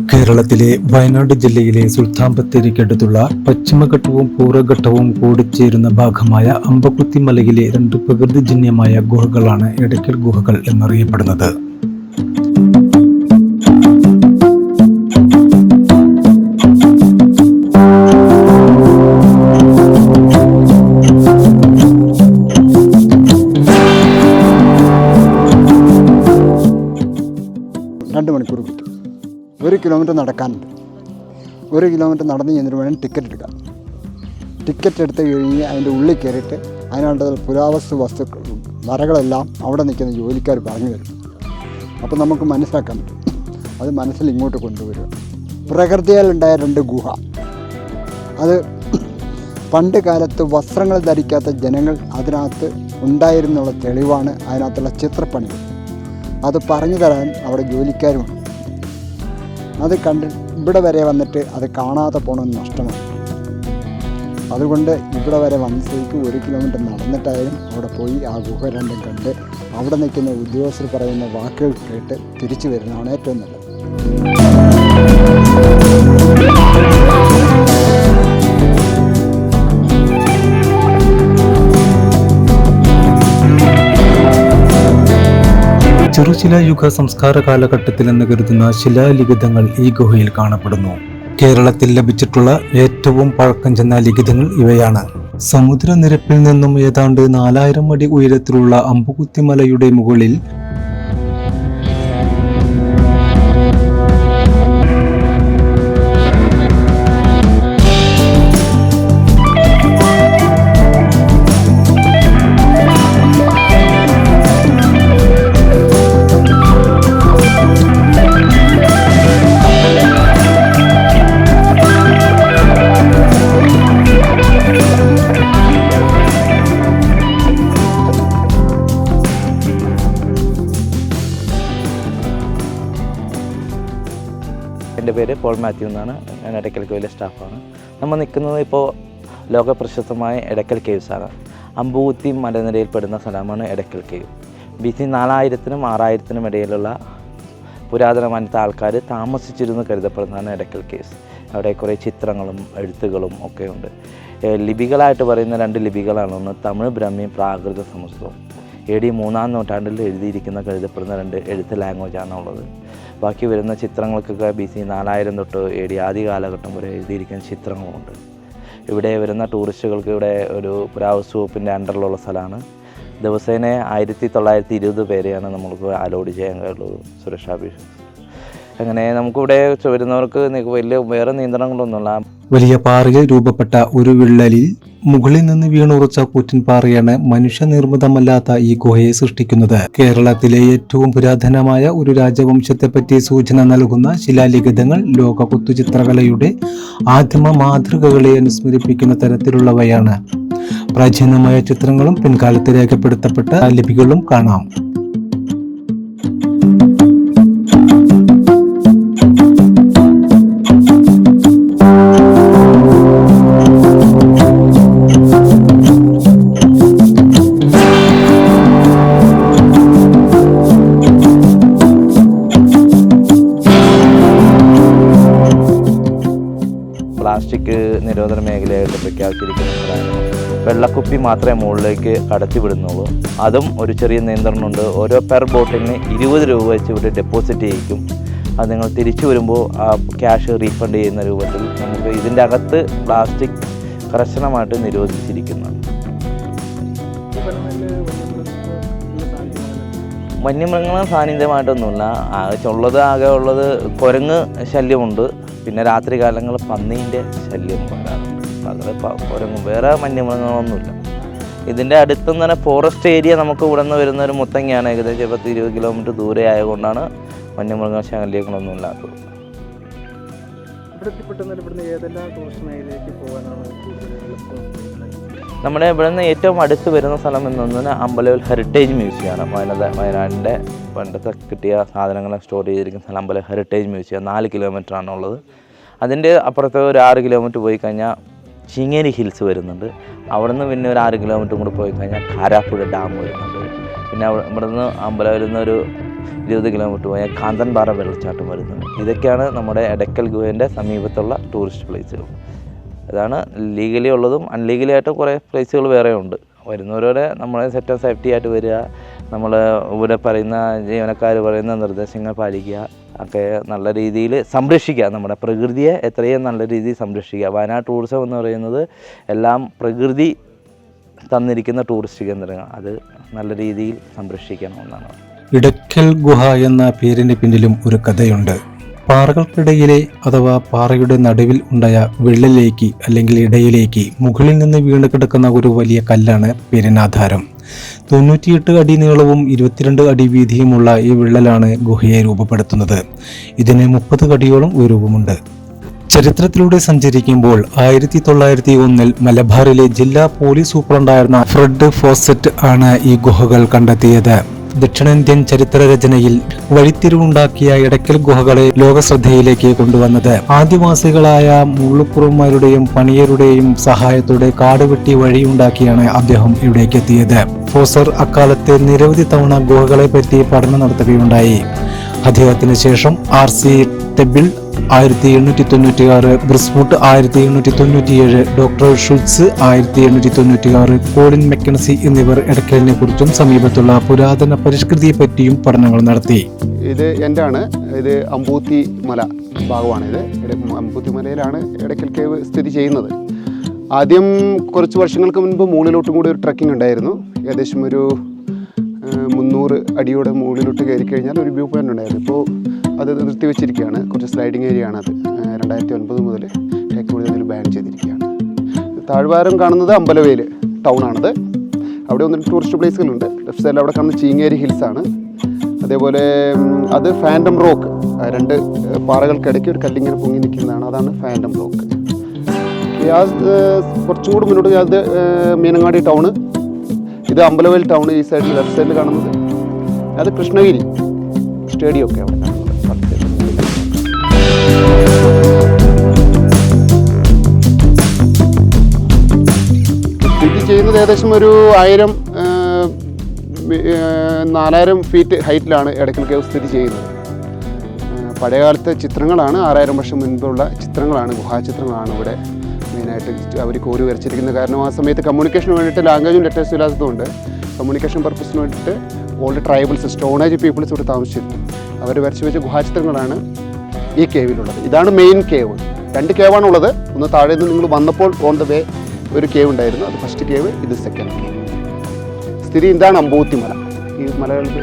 കേരളത്തിലെ വയനാട് ജില്ലയിലെ സുൽത്താൻ ബത്തേരിക്കടുത്തുള്ള പശ്ചിമഘട്ടവും പൂർവ്വഘട്ടവും കൂടിച്ചേരുന്ന ഭാഗമായ അമ്പക്കുത്തി മലയിലെ രണ്ട് പ്രകൃതിജന്യമായ ഗുഹകളാണ് എടയ്ക്കൽ ഗുഹകൾ എന്നറിയപ്പെടുന്നത്. രണ്ട് മണിക്കൂർ കിട്ടും. 1 കിലോമീറ്റർ നടക്കാനുണ്ട്. 1 കിലോമീറ്റർ നടന്ന് ചെന്നിട്ട് വേണം ടിക്കറ്റ് എടുക്കാം. ടിക്കറ്റ് എടുത്ത് കഴിഞ്ഞ് അതിൻ്റെ ഉള്ളിൽ കയറിയിട്ട് അതിനുള്ള പുരാവസ്തു വരകളെല്ലാം അവിടെ നിൽക്കുന്ന ജോലിക്കാർ പറഞ്ഞു തരും. അപ്പോൾ നമുക്ക് മനസ്സിലാക്കാൻ പറ്റും. അത് മനസ്സിൽ ഇങ്ങോട്ട് കൊണ്ടുവരിക. പ്രകൃതിയിലുണ്ടായ 2 ഗുഹ. അത് പണ്ട് കാലത്ത് വസ്ത്രങ്ങൾ ധരിക്കാത്ത ജനങ്ങൾ അതിനകത്ത് ഉണ്ടായിരുന്നുള്ള തെളിവാണ് അതിനകത്തുള്ള ചിത്രപ്പണികൾ. അത് പറഞ്ഞു തരാൻ അവിടെ ജോലിക്കാരുമുണ്ട്. അത് കണ്ട് ഇവിടെ വരെ വന്നിട്ട് അത് കാണാതെ പോകണമെന്ന് നഷ്ടമാണ്. അതുകൊണ്ട് ഇവിടെ വരെ വന്ന സ്ഥിതിക്ക് 1 കിലോമീറ്റർ നടന്നിട്ടായാലും അവിടെ പോയി ആ ഗുഹ രണ്ടും കണ്ട് അവിടെ നിൽക്കുന്ന ഉദ്യോഗസ്ഥർ പറയുന്ന വാക്കുകൾ കേട്ട് തിരിച്ചു വരുന്നതാണ് ഏറ്റവും നല്ലത്. ചെറുശിലായുഗ സംസ്കാര കാലഘട്ടത്തിലെന്ന് കരുതുന്ന ശിലാലിഖിതങ്ങൾ ഈ ഗുഹയിൽ കാണപ്പെടുന്നു. കേരളത്തിൽ ലഭിച്ചിട്ടുള്ള ഏറ്റവും പഴക്കം ചെന്ന ലിഖിതങ്ങൾ ഇവയാണ്. സമുദ്രനിരപ്പിൽ നിന്നും ഏതാണ്ട് 4000 അടി ഉയരത്തിലുള്ള അമ്പുകുത്തി മലയുടെ മുകളിൽ എൻ്റെ പേര് പോൾ മാത്യു എന്നാണ്. ഞാൻ എടയ്ക്കൽ കേവിലെ സ്റ്റാഫാണ്. നമ്മൾ നിൽക്കുന്നത് ഇപ്പോൾ ലോകപ്രശസ്തമായ എടയ്ക്കൽ കേവ്സാണ്. അമ്പുകുത്തി മലനിരയിൽപ്പെടുന്ന സ്ഥലമാണ് എടയ്ക്കൽ കേവ്. BC 4000-നും 6000-നും ഇടയിലുള്ള പുരാതനമാനത്തെ ആൾക്കാർ താമസിച്ചിരുന്നു കരുതപ്പെടുന്നതാണ് എടയ്ക്കൽ കേവ്സ്. അവിടെ കുറേ ചിത്രങ്ങളും എഴുത്തുകളും ഒക്കെ ഉണ്ട്. ലിപികളായിട്ട് പറയുന്ന 2 ലിപികളാണ്. ഒന്ന് തമിഴ് ബ്രഹ്മിയും പ്രാകൃത സംസ്കൃതവും. AD 3-ാം നൂറ്റാണ്ടിൽ എഴുതിയിരിക്കുന്ന കരുതപ്പെടുന്ന 2 എഴുത്ത് ലാംഗ്വേജാണ് ഉള്ളത്. ബാക്കി വരുന്ന ചിത്രങ്ങൾക്കൊക്കെ BC 4000 തൊട്ട് AD ആദ്യ കാലഘട്ടം വരെ എഴുതിയിരിക്കുന്ന ചിത്രങ്ങളുമുണ്ട്. ഇവിടെ വരുന്ന ടൂറിസ്റ്റുകൾക്ക് ഇവിടെ ഒരു പുരാവസ്തു വകുപ്പിൻ്റെ അണ്ടറിലുള്ള സ്ഥലമാണ്. ദിവസേന 1920 പേരെയാണ് നമ്മൾക്ക് അലോഡ് ചെയ്യാൻ കഴിയുള്ളൂ സുരക്ഷാ ഭീഷണി. അങ്ങനെ നമുക്കിവിടെ വരുന്നവർക്ക് വലിയ വേറെ നിയന്ത്രണങ്ങളൊന്നുമില്ല. വലിയ പാറയിൽ രൂപപ്പെട്ട ഒരു വിള്ളലിൽ മുകളിൽ നിന്ന് വീണുറച്ച കൂറ്റൻ പാറയാണ് മനുഷ്യനിർമ്മിതമല്ലാത്ത ഈ ഗുഹയെ സൃഷ്ടിക്കുന്നത്. കേരളത്തിലെ ഏറ്റവും പുരാതനമായ ഒരു രാജവംശത്തെപ്പറ്റി സൂചന നൽകുന്ന ശിലാലിഖിതങ്ങൾ ലോക കുത്തുചിത്രകലയുടെ ആദിമ മാതൃകകളെ അനുസ്മരിപ്പിക്കുന്ന തരത്തിലുള്ളവയാണ്. പ്രാചീനമായ ചിത്രങ്ങളും പിൻകാലത്ത് രേഖപ്പെടുത്തപ്പെട്ട ലിപികളും കാണാം. പ്ലാസ്റ്റിക് നിരോധന മേഖലയായിട്ട് പ്രഖ്യാപിച്ചിരിക്കുന്നതാണ്. വെള്ളക്കുപ്പി മാത്രമേ മുകളിലേക്ക് കടത്തിവിടുന്നുള്ളൂ. അതും ഒരു ചെറിയ നിയന്ത്രണമുണ്ട്. ഓരോ പെർ ബോട്ടിന് 20 രൂപ വെച്ച് ഇവിടെ ഡെപ്പോസിറ്റ് ചെയ്യിക്കും. അത് നിങ്ങൾ തിരിച്ചു വരുമ്പോൾ ആ ക്യാഷ് റീഫണ്ട് ചെയ്യുന്ന രൂപത്തിൽ നമുക്ക് ഇതിൻ്റെ അകത്ത് പ്ലാസ്റ്റിക് കർശനമായിട്ട് നിരോധിച്ചിരിക്കുന്നതാണ്. വന്യമൃഗങ്ങളെ സാന്നിധ്യമായിട്ടൊന്നുമില്ല. ആകെ ഉള്ളത് കുരങ്ങ് ശല്യമുണ്ട്. പിന്നെ രാത്രി കാലങ്ങളിൽ പന്നീൻ്റെ ശല്യം വരാറുണ്ട്. അത് കുരങ്ങും, വേറെ വന്യമൃഗങ്ങളൊന്നുമില്ല. ഇതിൻ്റെ അടുത്തുനിന്ന് തന്നെ ഫോറസ്റ്റ് ഏരിയ നമുക്ക് ഇവിടെ നിന്ന് വരുന്ന ഒരു മുത്തങ്ങയാണ്. ഏകദേശം 10-20 കിലോമീറ്റർ ദൂരെ ആയതുകൊണ്ടാണ് വന്യമൃഗ ശല്യങ്ങളൊന്നും ഇല്ലാത്തത്. നമ്മുടെ ഇവിടെ നിന്ന് ഏറ്റവും അടുത്ത് വരുന്ന സ്ഥലം എന്നൊന്നിന് അമ്പലവയൽ ഹെറിറ്റേജ് മ്യൂസിയമാണ്. വയനാടിൻ്റെ പണ്ടത്തെ കിട്ടിയ സാധനങ്ങളെ സ്റ്റോർ ചെയ്തിരിക്കുന്ന സ്ഥലം അമ്പലവയൽ ഹെറിറ്റേജ് മ്യൂസിയം. 4 കിലോമീറ്ററാണുള്ളത്. അതിൻ്റെ അപ്പുറത്ത് ഒരു 6 കിലോമീറ്റർ പോയി കഴിഞ്ഞാൽ ശിങ്ങേരി ഹിൽസ് വരുന്നുണ്ട്. അവിടെ നിന്ന് പിന്നെ ഒരു 6 കിലോമീറ്റർ കൂടെ പോയി കഴിഞ്ഞാൽ കാരാപ്പുഴ ഡാം വരുന്നുണ്ട്. പിന്നെ ഇവിടെ നിന്ന് അമ്പലവയലിൽ നിന്നൊരു 20 കിലോമീറ്റർ പോയാൽ കാന്തൻപാറ വെള്ളച്ചാട്ടം വരുന്നുണ്ട്. ഇതൊക്കെയാണ് നമ്മുടെ എടക്കൽ ഗുഹേൻ്റെ സമീപത്തുള്ള ടൂറിസ്റ്റ് പ്ലേസുകൾ. അതാണ് ലീഗലി ഉള്ളതും അൺലീഗലി ആയിട്ടും കുറേ പ്ലേസുകൾ വേറെ ഉണ്ട്. വരുന്നവരോടെ നമ്മളെ സെറ്റ് ആൻഡ് സേഫ്റ്റി ആയിട്ട് വരിക, നമ്മൾ ഇവിടെ പറയുന്ന ജീവനക്കാർ പറയുന്ന നിർദ്ദേശങ്ങൾ പാലിക്കുക, ഒക്കെ നല്ല രീതിയിൽ സംരക്ഷിക്കുക. നമ്മുടെ പ്രകൃതിയെ എത്രയും നല്ല രീതിയിൽ സംരക്ഷിക്കുക. വയനാട് ടൂറിസം എന്ന് പറയുന്നത് എല്ലാം പ്രകൃതി തന്നിരിക്കുന്ന ടൂറിസ്റ്റ് കേന്ദ്രങ്ങൾ, അത് നല്ല രീതിയിൽ സംരക്ഷിക്കണമെന്നാണ്. ഇടയ്ക്കൽ ഗുഹ എന്ന പേരിന് പിന്നിലും ഒരു കഥയുണ്ട്. പാറകൾക്കിടയിലെ അഥവാ പാറയുടെ നടുവിൽ ഉണ്ടായ വിള്ളലിലേക്ക് അല്ലെങ്കിൽ ഇടയിലേക്ക് മുകളിൽ നിന്ന് വീണ് കിടക്കുന്ന ഒരു വലിയ കല്ലാണ് പേരിനാധാരം. 98 അടി നീളവും 22 അടി വീതിയുമുള്ള ഈ വിള്ളലാണ് ഗുഹയെ രൂപപ്പെടുത്തുന്നത്. ഇതിന് 30 അടിയോളം ഉയരവുമുണ്ട്. ചരിത്രത്തിലൂടെ സഞ്ചരിക്കുമ്പോൾ 1901 മലബാറിലെ ജില്ലാ പോലീസ് സൂപ്രണ്ടായിരുന്ന ഫ്രെഡ് ഫോസറ്റ് ആണ് ഈ ഗുഹകൾ കണ്ടെത്തിയത്. ദക്ഷിണേന്ത്യൻ ചരിത്രരചനയിൽ വഴിത്തിരിവുണ്ടാക്കിയ എടക്കൽ ഗുഹകളെ ലോകശ്രദ്ധയിലേക്ക് കൊണ്ടുവന്നത് ആദിവാസികളായ മുള്ളുക്കുറുമാരുടെയും പണിയരുടെയും സഹായത്തോടെ കാടുവെട്ടി വഴിയുണ്ടാക്കിയാണ് അദ്ദേഹം ഇവിടേക്ക് എത്തിയത്. ഫോസർ അക്കാലത്ത് നിരവധി തവണ ഗുഹകളെ പറ്റി പഠനം നടത്തുകയുണ്ടായി. അദ്ദേഹത്തിന് ശേഷം RC ടെബിൾ 1896, ബ്രിസ്വുഡ് 1897, ഡോക്ടർ ഷുൽസ് 1896, കോളിൻ മെക്കൻസി എന്നിവർ എടക്കലിനെ കുറിച്ചും സമീപത്തുള്ള പുരാതന പരിഷ്കൃതിയെ പറ്റിയും പഠനങ്ങൾ നടത്തി. ഇത് എൻ്റെ ആണ്. ഇത് അമ്പൂത്തി മല ഭാഗമാണിത്. അമ്പൂത്തി മലയിലാണ് എടക്കൽ കേവ് സ്ഥിതി ചെയ്യുന്നത്. ആദ്യം കുറച്ച് വർഷങ്ങൾക്ക് മുൻപ് മുകളിലോട്ടും കൂടി ഒരു ട്രക്കിംഗ് ഉണ്ടായിരുന്നു. ഏകദേശം ഒരു 300 അടിയുടെ മുകളിലോട്ട് കയറി കഴിഞ്ഞാൽ ഒരു വ്യൂ പോയിൻ്റ് ഉണ്ടായിരുന്നു. ഇപ്പോൾ അത് നിർത്തിവെച്ചിരിക്കുകയാണ്. കുറച്ച് സ്ലൈഡിങ് ഏരിയ ആണത്. 2009 മുതൽ കൂടുതൽ ബാൻ ചെയ്തിരിക്കുകയാണ്. താഴ്വാരം കാണുന്നത് അമ്പലവേൽ ടൗൺ ആണത്. അവിടെ ഒന്ന് ടൂറിസ്റ്റ് പ്ലേസുകളുണ്ട്. ലെഫ്റ്റ് സൈഡിൽ അവിടെ കാണുന്നത് ചീങ്ങേരി ഹിൽസ് ആണ്. അതേപോലെ അത് ഫാൻറ്റം റോക്ക്, 2 പാറകൾക്കിടയ്ക്ക് ഒരു കല്ലിങ്ങനെ പൊങ്ങി നിൽക്കുന്നതാണ്. അതാണ് ഫാൻറ്റം റോക്ക്. കുറച്ചും കൂടി മുന്നോട്ട് അത് മീനങ്ങാടി ടൗണ്, ഇത് അമ്പലവേൽ ടൗൺ. ഈ സൈഡിൽ ലെഫ്റ്റ് സൈഡിൽ കാണുന്നത് അത് കൃഷ്ണഗിരി സ്റ്റേഡിയം ഒക്കെ അവിടെ കാണുന്നത്. സ്ഥിതി ചെയ്യുന്നത് ഏകദേശം ഒരു 4000 ഫീറ്റ് ഹൈറ്റിലാണ് എടക്കൽ കേവ് സ്ഥിതി ചെയ്യുന്നത്. പഴയകാലത്തെ ചിത്രങ്ങളാണ്, 6000 വർഷം മുൻപുള്ള ചിത്രങ്ങളാണ്, ഗുഹാചിത്രങ്ങളാണ് ഇവിടെ മെയിനായിട്ട് അവർ കോരി വരച്ചിരിക്കുന്നത്. കാരണം ആ സമയത്ത് കമ്മ്യൂണിക്കേഷന് വേണ്ടിയിട്ട് ലാംഗ്വേജും ലെറ്റേഴ്സും ഇല്ലാത്തതുകൊണ്ട് കമ്മ്യൂണിക്കേഷൻ പർപ്പസിന് വേണ്ടിയിട്ട് old tribals, stone age peoples ഇവിടെ താമസിച്ചിരുന്നു. അവർ വരച്ച് വെച്ച ഗുഹാചിത്രങ്ങളാണ് ഈ കേവിലുള്ളത്. ഇതാണ് മെയിൻ കേവ്. 2 കേവാണുള്ളത്. ഒന്ന് താഴെ നിന്ന് നിങ്ങൾ വന്നപ്പോൾ ഓൺ ദ വേ ഒരു കേവ് ഉണ്ടായിരുന്നു. അത് ഫസ്റ്റ് കേവ്, ഇത് സെക്കൻഡ് കേവ്. സ്ഥിതി ഇതാണ് അമ്പൂത്തി മല.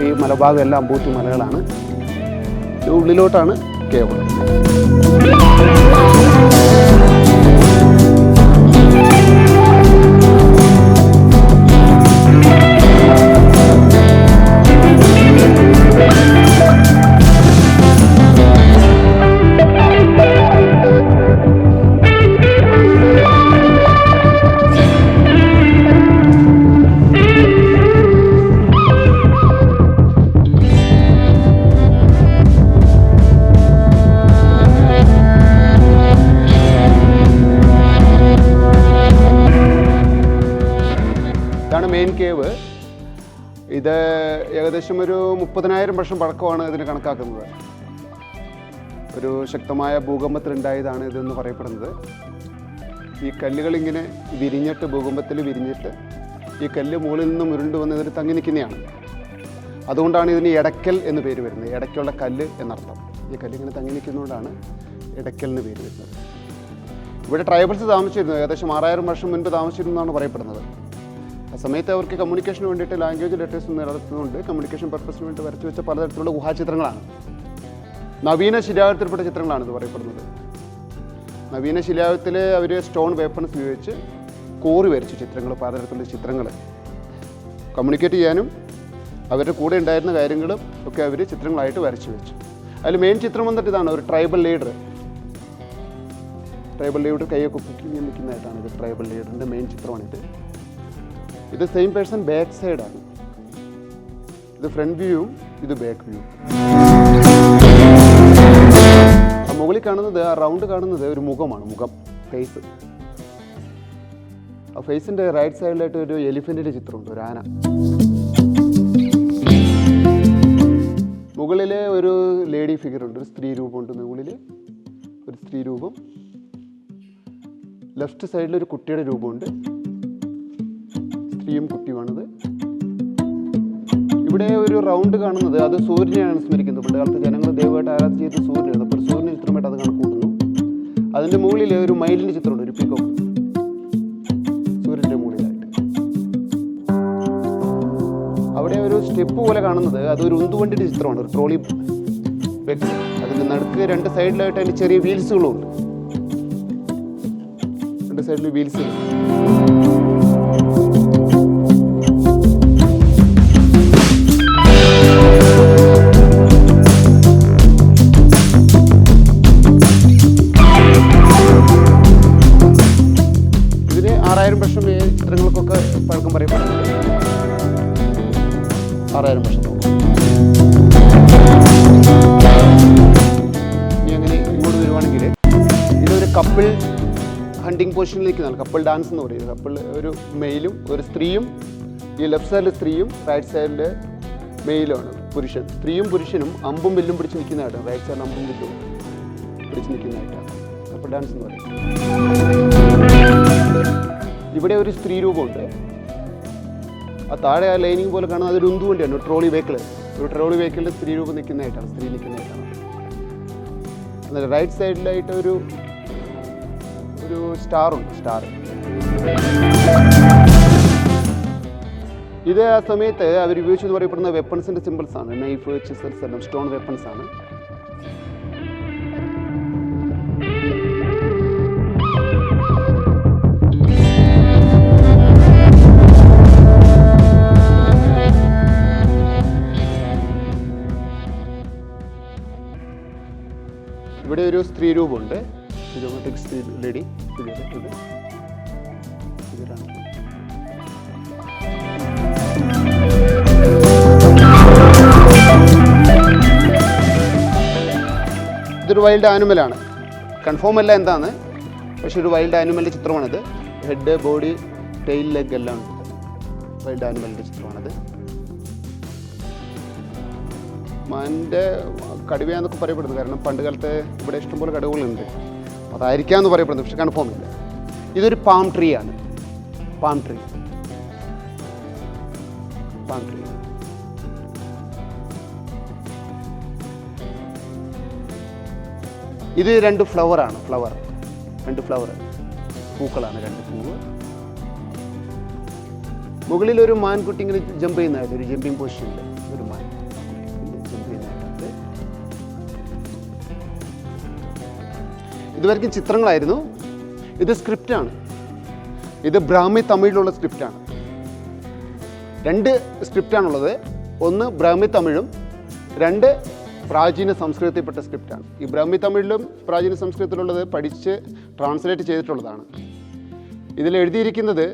ഈ മലഭാഗം എല്ലാം അമ്പൂത്തി മലകളാണ്. ഉള്ളിലോട്ടാണ് കേവ് ഉള്ളത്. Main cave. ഇത് ഏകദേശം ഒരു 30,000 വർഷം പഴക്കമാണ് ഇതിന് കണക്കാക്കുന്നത്. ഒരു ശക്തമായ ഭൂകമ്പത്തിലുണ്ടായതാണ് ഇതെന്ന് പറയപ്പെടുന്നത്. ഈ കല്ലുകളിങ്ങനെ വിരിഞ്ഞിട്ട്, ഭൂകമ്പത്തിൽ വിരിഞ്ഞിട്ട് ഈ കല്ല് മുകളിൽ നിന്നും ഉരുണ്ട് വന്ന് ഇതിൽ തങ്ങി നിൽക്കുന്നതാണ്. അതുകൊണ്ടാണ് ഇതിന് എടക്കൽ എന്ന് പേര് വരുന്നത്. ഇടയ്ക്കുള്ള കല്ല് എന്നർത്ഥം. ഈ കല്ലിങ്ങനെ തങ്ങി നിൽക്കുന്നതുകൊണ്ടാണ് എടക്കൽ എന്ന് പേര് വരുന്നത്. ഇവിടെ ട്രൈബൽസ് താമസിച്ചിരുന്നു. ഏകദേശം 6000 വർഷം മുൻപ് താമസിച്ചിരുന്നു എന്നാണ് പറയപ്പെടുന്നത്. ആ സമയത്ത് അവർക്ക് കമ്മ്യൂണിക്കേഷന് വേണ്ടിയിട്ട് ലാംഗ്വേജ് ലെറ്റേഴ്സ് നടത്തുന്നുണ്ട്. കമ്മ്യൂണിക്കേഷൻ പർപ്പസിന് വേണ്ടി വരച്ചു വെച്ച പലതരത്തിലുള്ള ഗുഹാചിത്രങ്ങളാണ്. നവീന ശിലായുഗത്തിൽപ്പെട്ട ചിത്രങ്ങളാണ് ഇത് പറയപ്പെടുന്നത്. നവീന ശിലായുഗത്തിൽ അവർ സ്റ്റോൺ വേപ്പൺസ് ഉപയോഗിച്ച് കോറി വരച്ചു ചിത്രങ്ങൾ, പലതരത്തിലുള്ള ചിത്രങ്ങൾ കമ്മ്യൂണിക്കേറ്റ് ചെയ്യാനും അവരുടെ കൂടെ ഉണ്ടായിരുന്ന കാര്യങ്ങളും ഒക്കെ അവർ ചിത്രങ്ങളായിട്ട് വരച്ചു വെച്ചു. അതിൽ മെയിൻ ചിത്രം വന്നിട്ട് ഇതാണ്, ഒരു ട്രൈബൽ ലീഡർ കൈയൊക്കെ കുക്കി നിൽക്കുന്നതായിട്ടാണ് ഇത്. ട്രൈബൽ ലീഡറിൻ്റെ മെയിൻ ചിത്രമാണിത്. ഇത് സെയിം പേഴ്സൺ ബാക്ക് സൈഡാണ്. ഇത് ഫ്രണ്ട് വ്യൂവും ഇത് ബാക്ക് വ്യൂ. ആ മുകളിൽ കാണുന്നത്, ആ റൗണ്ട് കാണുന്നത് ഒരു മുഖമാണ്, മുഖം, ഫേസ്. ആ ഫേസിൻ്റെ റൈറ്റ് സൈഡിലായിട്ട് ഒരു എലിഫൻറ്റിൻ്റെ ചിത്രമുണ്ട്, ഒരു ആന. മുകളിൽ ഒരു ലേഡി ഫിഗറുണ്ട്, ഒരു സ്ത്രീ രൂപമുണ്ട്. മുകളിൽ ഒരു സ്ത്രീ രൂപം, ലെഫ്റ്റ് സൈഡിൽ ഒരു കുട്ടിയുടെ രൂപമുണ്ട്, സ്ത്രീയും കുട്ടിയുമാണത്. ഇവിടെ ഒരു റൗണ്ട് കാണുന്നത് അത് സൂര്യനെയാണ് സ്മരിക്കുന്നത്. പണ്ട് കാലത്ത് ജനങ്ങൾ ദൈവമായിട്ട് ആരാധിച്ച് സൂര്യനാണ്. അപ്പോൾ സൂര്യൻ്റെ ചിത്രമായിട്ട് അത് കണക്കൂട്ടുന്നു. അതിൻ്റെ മുകളിൽ ഒരു മയിലിൻ്റെ ചിത്രമുണ്ട്, ഒരു പീക്കോക്ക് സൂര്യൻ്റെ മുകളിലായിട്ട്. അവിടെ ഒരു സ്റ്റെപ്പ് പോലെ കാണുന്നത് അതൊരു ഉന്തുവണ്ടിയുടെ ചിത്രമാണ്, ഒരു ട്രോളി വെക്ക്. അതിൻ്റെ നടുക്ക് രണ്ട് സൈഡിലായിട്ട് അതിൻ്റെ ചെറിയ വീൽസുകളും ഉണ്ട്. രണ്ട് സൈഡിൽ വീൽസുകൾ. ഇതിന് 6000 വർഷം ചിത്രങ്ങൾക്കൊക്കെ പഴക്കം പറയപ്പെടുന്നുണ്ട്. 6000 വർഷം. ഇനി അങ്ങനെ ഇങ്ങോട്ട് വരുവാണെങ്കിൽ ഇതൊരു കപ്പിൾ ഹണ്ടിങ് പൊസിഷനിൽ നിൽക്കുന്നതാണ്, കപ്പിൾ ഡാൻസ് എന്ന് പറയുന്നത്. കപ്പിൾ ഒരു മെയിലും ഒരു സ്ത്രീയും, ഈ ലെഫ്റ്റ് സൈഡിൽ സ്ത്രീയും റൈറ്റ് സൈഡിൽ മെയിലുമാണ് പുരുഷൻ. സ്ത്രീയും പുരുഷനും അമ്പും വില്ലും പിടിച്ച് നിൽക്കുന്നതായിട്ടാണ്, റൈറ്റ് സൈഡിൽ അമ്പും വില്ലും പിടിച്ച് നിൽക്കുന്നതായിട്ടാണ് കപ്പിൾ ഡാൻസ് എന്ന് പറയുന്നത്. ഇവിടെ ഒരു സ്ത്രീ രൂപമുണ്ട്. ആ താഴെ ആ ലൈനിങ് പോലെ കാണുന്നത് അതൊരു ഉന്തുവണ്ടിയാണ്, ഒരു ട്രോളി വെഹിക്കിൾ. ഒരു ട്രോളി വെഹിക്കിളിൽ സ്ത്രീ രൂപം നിൽക്കുന്നതായിട്ടാണ്, സ്ത്രീ നിൽക്കുന്നതായിട്ടാണ്. എന്നാൽ റൈറ്റ് സൈഡിലായിട്ട് ഒരു സ്റ്റാറുണ്ട്, സ്റ്റാർ. ഇത് ആ സമയത്ത് അവർ ഉപയോഗിച്ചെന്ന് പറയപ്പെടുന്ന വെപ്പൺസിൻ്റെ സിമ്പിൾസാണ്. നൈഫ്, ചിസൽസ് എല്ലാം സ്റ്റോൺ വെപ്പൺസാണ്. ഇവിടെ ഒരു സ്ത്രീ രൂപമുണ്ട്, സിജോമെട്രിക് സ്ത്രീ ലേഡി ഫിഗർ. ഇതൊരു വൈൽഡ് ആനിമലാണ്, കൺഫേം അല്ല എന്താണ്, പക്ഷെ ഒരു വൈൽഡ് ആനിമലിൻ്റെ ചിത്രമാണിത്. ഹെഡ്, ബോഡി, ടെയിൽ, ലെഗ് എല്ലാം ഉണ്ട്. വൈൽഡ് ആനിമലിൻ്റെ ചിത്രമാണിത്. മാനിൻ്റെ കടുവയാന്നൊക്കെ പറയപ്പെടുന്നു, കാരണം പണ്ട് കാലത്ത് ഇവിടെ ഇഷ്ടംപോലെ കടുവകളുണ്ട്, അതായിരിക്കാമെന്ന് പറയപ്പെടുന്നു, പക്ഷെ കൺഫേം ഇല്ല. ഇതൊരു പാം ട്രീ ആണ്, പാം ട്രീ. ഇത് 2 ഫ്ലവറാണ്, രണ്ട് ഫ്ലവർ പൂക്കളാണ്, 2 പൂവ്. മുകളിൽ ഒരു മാൻകുട്ടി ഇങ്ങനെ ജമ്പ് ചെയ്യുന്നതായിട്ട്, ഒരു ജമ്പിങ് പൊസിഷനിൽ ഒരു മാൻ ജമ്പ് ചെയ്യുന്നതായിട്ട്. ഇതുവരെയ്ക്കും ചിത്രങ്ങളായിരുന്നു. ഇത് സ്ക്രിപ്റ്റാണ്, ഇത് ബ്രാഹ്മി തമിഴിലുള്ള സ്ക്രിപ്റ്റാണ്. 2 സ്ക്രിപ്റ്റാണുള്ളത്, ഒന്ന് ബ്രാഹ്മി തമിഴും 2 പ്രാചീന സംസ്കൃതത്തിൽപ്പെട്ട സ്ക്രിപ്റ്റാണ്. ഈ ബ്രാഹ്മി തമിഴിലും പ്രാചീന സംസ്കൃതത്തിലുള്ളത് പഠിച്ച് ട്രാൻസ്ലേറ്റ് ചെയ്തിട്ടുള്ളതാണ്. ഇതിൽ എഴുതിയിരിക്കുന്നത്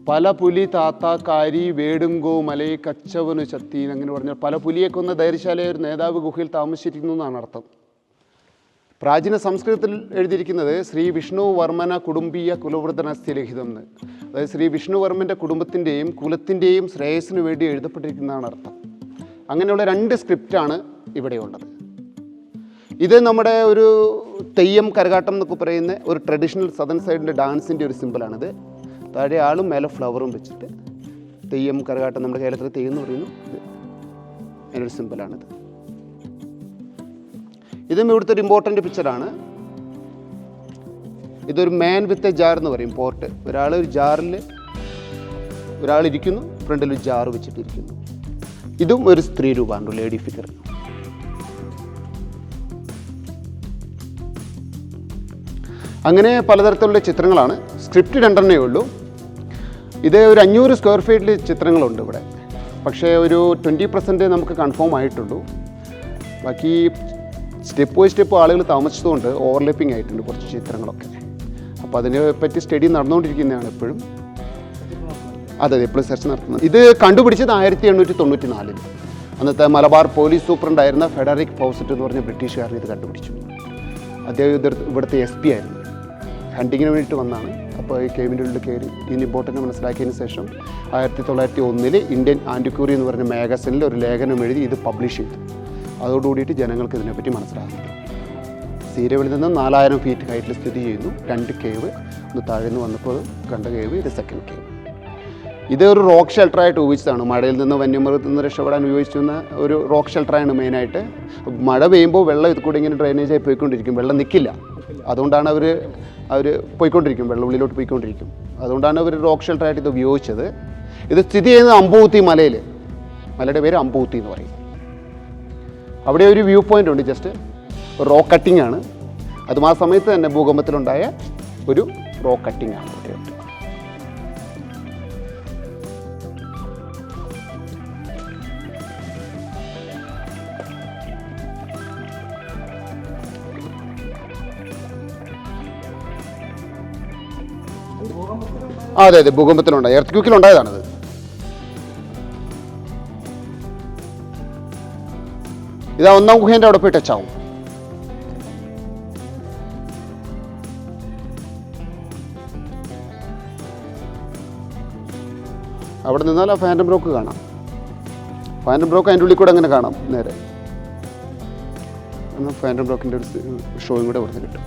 പല പുലി താത്ത കാരി വേടുങ്കോ മലൈ കച്ചവനു ചത്തീൻ, അങ്ങനെ പറഞ്ഞാൽ പല പുലിയെ കൊന്ന ധൈര്യശാലയ ഒരു നേതാവ് ഗുഹയിൽ താമസിച്ചിരിക്കുന്നു എന്നാണ് അർത്ഥം. പ്രാചീന സംസ്കൃതത്തിൽ എഴുതിയിരിക്കുന്നത് ശ്രീ വിഷ്ണു വർമ്മന കുടുംബീയ കുലവൃതനസ്തി ലിഖിതം എന്ന്, അതായത് ശ്രീ വിഷ്ണുവർമ്മൻ്റെ കുടുംബത്തിൻ്റെയും കുലത്തിൻ്റെയും ശ്രേയസ്സിന് വേണ്ടി എഴുതപ്പെട്ടിരിക്കുന്നതാണ് അർത്ഥം. അങ്ങനെയുള്ള 2 സ്ക്രിപ്റ്റാണ് ഇവിടെയുള്ളത്. ഇത് നമ്മുടെ ഒരു തെയ്യം കരകാട്ടം എന്നൊക്കെ പറയുന്ന ഒരു ട്രഡീഷണൽ സദൻ സൈഡിൻ്റെ ഡാൻസിൻ്റെ ഒരു സിമ്പിളാണിത്. താഴെ ആളും മേലെ ഫ്ലവറും വെച്ചിട്ട് തെയ്യം കരകാട്ടം, നമ്മുടെ കേരളത്തിൽ തെയ്യം എന്ന് പറയുന്നു, അതിനൊരു സിമ്പിളാണിത്. ഇതും ഇവിടുത്തെ ഒരു ഇമ്പോർട്ടൻ്റ് പിക്ചറാണ്. ഇതൊരു മാൻ വിത്ത് എ ജാർ എന്ന് പറയും, പോർട്ട്. ഒരു ജാറിൽ ഒരാളിരിക്കുന്നു, ഫ്രണ്ടിൽ ഒരു ജാറ് വെച്ചിട്ടിരിക്കുന്നു. ഇതും ഒരു സ്ത്രീ രൂപമാണ്, ലേഡി ഫിഗർ. അങ്ങനെ പലതരത്തിലുള്ള ചിത്രങ്ങളാണ്. സ്ക്രിപ്റ്റ് 2 ഉള്ളൂ. ഇത് ഒരു 500 സ്ക്വയർ ഫീറ്റിൽ ചിത്രങ്ങളുണ്ട് ഇവിടെ, പക്ഷേ ഒരു 20% നമുക്ക് കൺഫേം ആയിട്ടുള്ളൂ. ബാക്കി സ്റ്റെപ്പ് ബൈ സ്റ്റെപ്പ് ആളുകൾ താമസിച്ചതുകൊണ്ട് ഓവർലാപ്പിംഗ് ആയിട്ടുണ്ട് കുറച്ച് ചിത്രങ്ങളൊക്കെ. അപ്പോൾ അതിനെ പറ്റി സ്റ്റഡി നടന്നുകൊണ്ടിരിക്കുന്നതാണ് എപ്പോഴും. അതെ, എപ്പോഴും സെർച്ച് നടത്തുന്നത്. ഇത് കണ്ടുപിടിച്ചത് 1894. അന്നത്തെ മലബാർ പോലീസ് സൂപ്രണ്ടായിരുന്ന ഫെഡറിക് ഫൗസറ്റ് എന്ന് പറഞ്ഞ ബ്രിട്ടീഷുകാരൻ ഇത് കണ്ടുപിടിച്ചു. അദ്ദേഹം ഇവിടുത്തെ SP ആയിരുന്നു. ഹണ്ടിങ്ങിന് വേണ്ടിയിട്ട് വന്നാണ്. അപ്പോൾ ഈ കേവിൻ്റെ ഉള്ളിൽ കയറി ഇതിന് ഇമ്പോർട്ടൻ്റ് മനസ്സിലാക്കിയതിന് ശേഷം 1901 ഇന്ത്യൻ ആൻറ്റിക്വറി എന്ന് പറഞ്ഞ മാഗസിനിൽ ഒരു ലേഖനം എഴുതി ഇത് പബ്ലിഷ് ചെയ്തു. അതോടുകൂടിയിട്ട് ജനങ്ങൾക്ക് ഇതിനെപ്പറ്റി മനസ്സിലാകുന്നുണ്ട്. സീരവിൽ നിന്ന് 4000 ഫീറ്റ് ഹൈറ്റിൽ സ്ഥിതി ചെയ്യുന്നു 2 കേവ്. ഒന്ന് താഴെ നിന്ന് വന്നപ്പോൾ കണ്ട കേവ്, ഇത് സെക്കൻഡ് കേവ്. ഇത് ഒരു റോക്ക് ഷെൽട്ടറായിട്ട് ഉപയോഗിച്ചതാണ്. മഴയിൽ നിന്ന് വന്യമൃഗത്തിൽ നിന്ന് രക്ഷപ്പെടാൻ ഉപയോഗിച്ചിരുന്ന ഒരു റോക്ക് ഷെൽട്ടറാണ് മെയിനായിട്ട്. മഴ പെയ്യുമ്പോൾ വെള്ളം ഇത് കൂടി ഇങ്ങനെ ഡ്രെയിനേജായി പോയിക്കൊണ്ടിരിക്കും, വെള്ളം നിൽക്കില്ല. അതുകൊണ്ടാണ് അവർ പോയിക്കൊണ്ടിരിക്കും, വെള്ളം ഉള്ളിലോട്ട് പോയിക്കൊണ്ടിരിക്കും. അതുകൊണ്ടാണ് അവർ റോക്ക് ഷെൽട്ടറായിട്ട് ഇത് ഉപയോഗിച്ചത്. ഇത് സ്ഥിതി ചെയ്യുന്നത് അമ്പൂത്തി മലയിൽ. മലയുടെ പേര് അമ്പൂത്തി എന്ന് പറയും. അവിടെ ഒരു വ്യൂ പോയിൻ്റ് ഉണ്ട്, ജസ്റ്റ് റോക്ക് കട്ടിംഗ് ആണ്. അതും ആ സമയത്ത് തന്നെ ഭൂകമ്പത്തിലുണ്ടായ ഒരു റോക്ക് കട്ടിംഗ് ആണ് അവിടെ. അതെ അതെ, ഭൂകമ്പത്തിലുണ്ടായ എർത്ത് ഇതാ 1ാം ഗുഹേൻ്റെ അവിടെ പോയി ടച്ച് ആവും. അവിടെ നിന്നാൽ ആ ഫാൻറ്റം ബ്രോക്ക് കാണാം. ഫാൻറ്റം ബ്രോക്ക് അതിൻ്റെ ഉള്ളിൽ കൂടെ അങ്ങനെ കാണാം നേരെ. എന്നാൽ ഫാൻറ്റം ബ്രോക്കിൻ്റെ ഒരു ഷോയും കൂടെ ഇവിടെ കിട്ടും.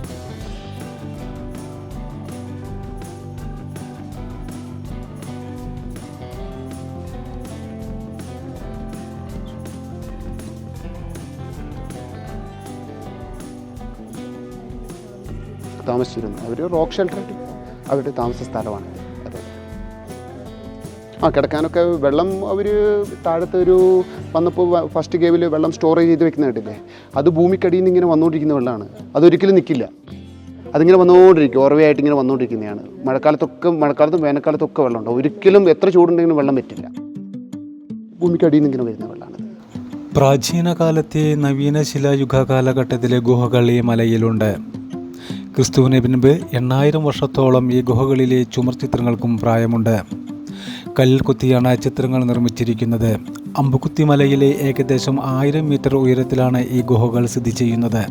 താമസിച്ചിരുന്നു അവർ റോക്ക് ഷെൽട്ടറായിട്ട് അവരുടെ താമസ സ്ഥലമാണ്. അതെ, കിടക്കാനൊക്കെ വെള്ളം അവർ താഴത്തെ ഒരു വന്നപ്പോൾ ഫസ്റ്റ് കേവിൽ വെള്ളം സ്റ്റോറേജ് ചെയ്ത് വെക്കുന്ന കേട്ടില്ലേ, അത് ഭൂമിക്കടിയിൽ നിന്ന് ഇങ്ങനെ വന്നുകൊണ്ടിരിക്കുന്ന വെള്ളമാണ്. അതൊരിക്കലും നിൽക്കില്ല, അതിങ്ങനെ വന്നുകൊണ്ടിരിക്കും, ഓർവയായിട്ട് ഇങ്ങനെ വന്നുകൊണ്ടിരിക്കുന്നതാണ്. മഴക്കാലത്തും വേനൽക്കാലത്തൊക്കെ വെള്ളമുണ്ട്. ഒരിക്കലും എത്ര ചൂടുണ്ടെങ്കിലും വെള്ളം പറ്റില്ല, ഭൂമിക്കടിയിൽ നിന്ന് ഇങ്ങനെ വരുന്ന വെള്ളമാണ്. പ്രാചീന കാലത്തെ നവീന ശിലായുഗ കാലഘട്ടത്തിലെ ഗുഹകൾ ഈ മലയിലുണ്ട്. ക്രിസ്തുവിന് മുൻപ് 8000 വർഷത്തോളം ഈ ഗുഹകളിലെ ചുമർചിത്രങ്ങൾക്കും പ്രായമുണ്ട്. കല്ലിൽ കൊത്തിയാണ് ചിത്രങ്ങൾ നിർമ്മിച്ചിരിക്കുന്നത്. അമ്പുകുത്തി മലയിലെ ഏകദേശം 1000 മീറ്റർ ഉയരത്തിലാണ് ഈ ഗുഹകൾ സ്ഥിതി ചെയ്യുന്നത്.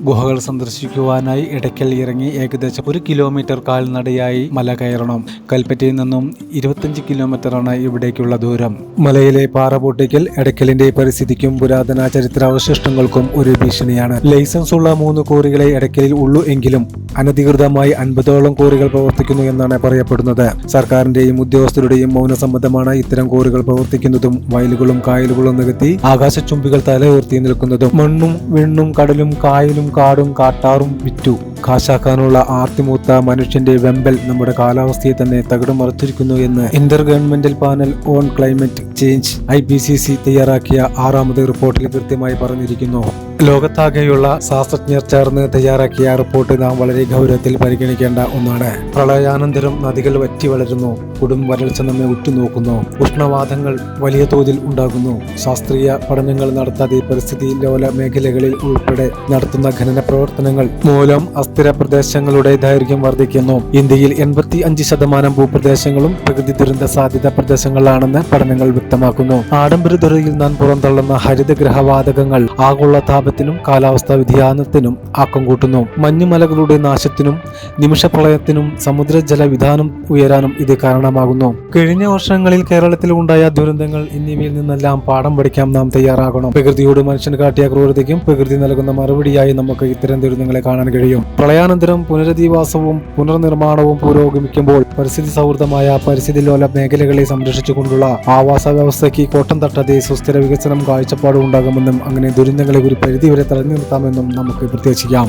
ഗുഹകൾ സന്ദർശിക്കുവാനായി ഇടയ്ക്കൽ ഇറങ്ങി ഏകദേശം 1 കിലോമീറ്റർ കാൽനടയായി മല കയറണം. കൽപ്പറ്റയിൽ നിന്നും 25 കിലോമീറ്ററാണ് ഇവിടേക്കുള്ള ദൂരം. മലയിലെ പാറ പൊട്ടിക്കൽ ഇടയ്ക്കലിന്റെ പരിസ്ഥിതിക്കും പുരാതന ചരിത്രാവശിഷ്ടങ്ങൾക്കും ഒരു ഭീഷണിയാണ്. ലൈസൻസ് ഉള്ള 3 ക്വാറികളെ ഇടയ്ക്കലിൽ ഉള്ളൂ എങ്കിലും അനധികൃതമായി 50ഓളം ക്വാറികൾ പ്രവർത്തിക്കുന്നു എന്നാണ് പറയപ്പെടുന്നത്. സർക്കാരിന്റെയും ഉദ്യോഗസ്ഥരുടെയും മൗനസമ്മതമാണ് ഇത്തരം ക്വാറികൾ പ്രവർത്തിക്കുന്നതും വയലുകളും കായലുകളും നികത്തി ആകാശച്ചുംബികൾ തല ഉയർത്തി നിൽക്കുന്നതും. മണ്ണും വിണ്ണും കടലും കായലും കാടും കാട്ടാറും വിറ്റു കാശാക്കാനുള്ള ആർത്തിമൂത്ത മനുഷ്യന്റെ വെമ്പൽ നമ്മുടെ കാലാവസ്ഥയെ തന്നെ തകിടം മറിച്ചിരിക്കുന്നു എന്ന് Inter governmental panel on climate change IPCC തയ്യാറാക്കിയ 6ാമത് റിപ്പോർട്ടിൽ കൃത്യമായി പറഞ്ഞിരിക്കുന്നു. ലോകത്താകെയുള്ള ശാസ്ത്രജ്ഞർ ചേർന്ന് തയ്യാറാക്കിയ റിപ്പോർട്ട് നാം വളരെ ഗൗരവത്തിൽ പരിഗണിക്കേണ്ട ഒന്നാണ്. പ്രളയാനന്തരം നദികൾ വറ്റി വളരുന്നു, കൊടും വരൾച്ച നമ്മെ ഉറ്റുനോക്കുന്നു, ഉഷ്ണവാതങ്ങൾ വലിയ തോതിൽ ഉണ്ടാകുന്നു. ശാസ്ത്രീയ പഠനങ്ങൾ നടത്താതെ പരിസ്ഥിതി ലോല മേഖലകളിൽ ഉൾപ്പെടെ നടത്തുന്ന ഖനന പ്രവർത്തനങ്ങൾ മൂലം അസ്ഥിര പ്രദേശങ്ങളുടെ ദൈർഘ്യം വർദ്ധിക്കുന്നു. ഇന്ത്യയിൽ 85% ഭൂപ്രദേശങ്ങളും പ്രകൃതി ദുരന്ത സാധ്യത പ്രദേശങ്ങളാണെന്ന് പഠനങ്ങൾ വ്യക്തമാക്കുന്നു. ആഡംബരതുറയിൽ നാം പുറന്തള്ളുന്ന ഹരിതഗ്രഹവാതകങ്ങൾ ആഗോള താപത്തിനും കാലാവസ്ഥാ വ്യതിയാനത്തിനും ആക്കം കൂട്ടുന്നു. മഞ്ഞുമലകളുടെ നാശത്തിനും നിമിഷപ്രളയത്തിനും സമുദ്രജല വിധാനം ഉയരാനും ഇത് കാരണമാകുന്നു. കഴിഞ്ഞ വർഷങ്ങളിൽ കേരളത്തിൽ ഉണ്ടായ ദുരന്തങ്ങൾ എന്നിവയിൽ നിന്നെല്ലാം പാഠം പഠിക്കാൻ നാം തയ്യാറാകണം. പ്രകൃതിയോട് മനുഷ്യൻ കാട്ടിയ ക്രൂരതയ്ക്കും പ്രകൃതി നൽകുന്ന മറുപടിയായി നമുക്ക് ഇത്തരം ദുരന്തങ്ങളെ കാണാൻ കഴിയും. പ്രളയാനന്തരം പുനരധിവാസവും പുനർനിർമ്മാണവും പുരോഗമിക്കുമ്പോൾ പരിസ്ഥിതി സൗഹൃദമായ പരിസ്ഥിതി ലോല മേഖലകളെ സംരക്ഷിച്ചുകൊണ്ടുള്ള ആവാസ വ്യവസ്ഥയ്ക്ക് കോട്ടം തട്ടാതെ സുസ്ഥിര വികസനം കാഴ്ചപ്പാടും ഉണ്ടാകുമെന്നും അങ്ങനെ ദുരന്തങ്ങളെ ഒരു പരിധിവരെ തടഞ്ഞു നിർത്താമെന്നും നമുക്ക് പ്രത്യാശിക്കാം.